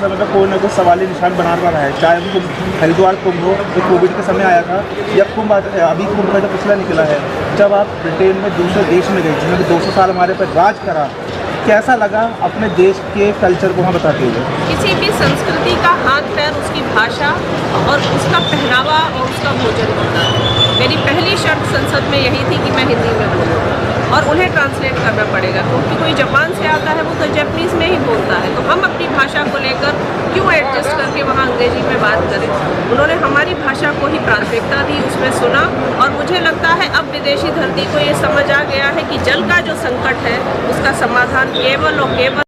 समय पर कोई ना कोई सवाली निशान बना रहा है, चाहे वो हरिद्वार कुंभ हो जो कोविड के समय आया था, या कुंभ अभी कुंभ का जो पिछला निकला है। जब आप ब्रिटेन में दूसरे देश में गए जिसमें 200 साल हमारे पर राज करा, कैसा लगा अपने देश के कल्चर को वहाँ बताते हुए? किसी भी संस्कृति का हाथ पैर, उसकी भाषा और उसका पहनावा और उसका भोजन होता है। मेरी पहली शर्त संसद में यही थी कि मैं हिंदी में बोलूँ और उन्हें ट्रांसलेट करना पड़ेगा, क्योंकि कोई जापान से आता है वो तो जापानीज़ में ही बोलता है, तो हम अपनी भाषा को लेकर क्यों एडजस्ट करके वहाँ अंग्रेजी में बात करें। उन्होंने हमारी भाषा को ही प्राथमिकता दी, उसमें सुना, और मुझे लगता है अब विदेशी धरती को ये समझ आ गया है कि जल का जो संकट है उसका समाधान केवल और केवल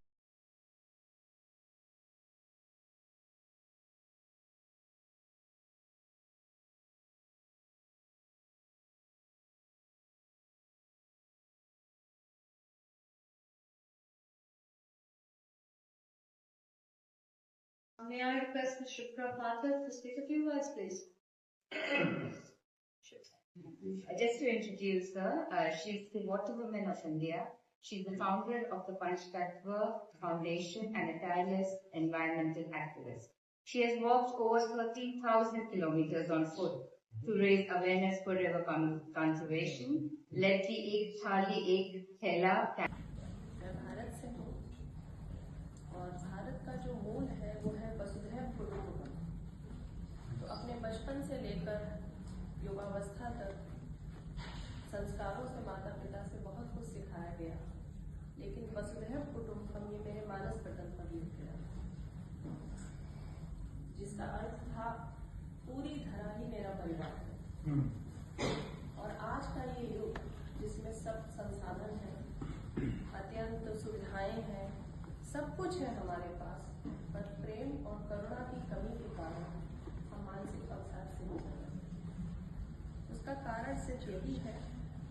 May I request Ms. Shukra Pathak to speak a few words, please? Just to introduce her, she's the Water Woman of India. She's the founder of the Panchtattva Foundation and a tireless environmental activist. She has walked over 13,000 kilometers on foot to raise awareness for river conservation, led the Ek Thali Ek Thela Bharat से हूँ और भारत का जो मूल है वो है वसुधैव कुटुंबकम। तो अपने बचपन से लेकर युवावस्था तक संस्कारों से माता पिता से बहुत कुछ सिखाया गया, लेकिन वसुधैव कुटुंबकम ये मेरे मानस पटल पर लिख गया, जिसका अर्थ था पूरी धरा ही मेरा परिवार है। और आज का ये युग जिसमें सब संसाधन है, अत्यंत सुविधाएं हैं, सब कुछ है हमारे पास, पर प्रेम और करुणा की कमी के कारण हम मानसिक अवसाद से गुजर रहे हैं। उसका कारण सिर्फ यही है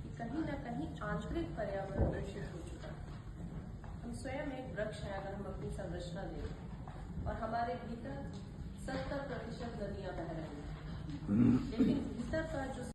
कि कहीं न कहीं आंतरिक पर्यावरण दूषित हो चुका है। हम स्वयं एक वृक्ष हैं अगर हम अपनी संरचना देखें, और हमारे भीतर 70% नदियां बह रही हैं, लेकिन भीतर का जो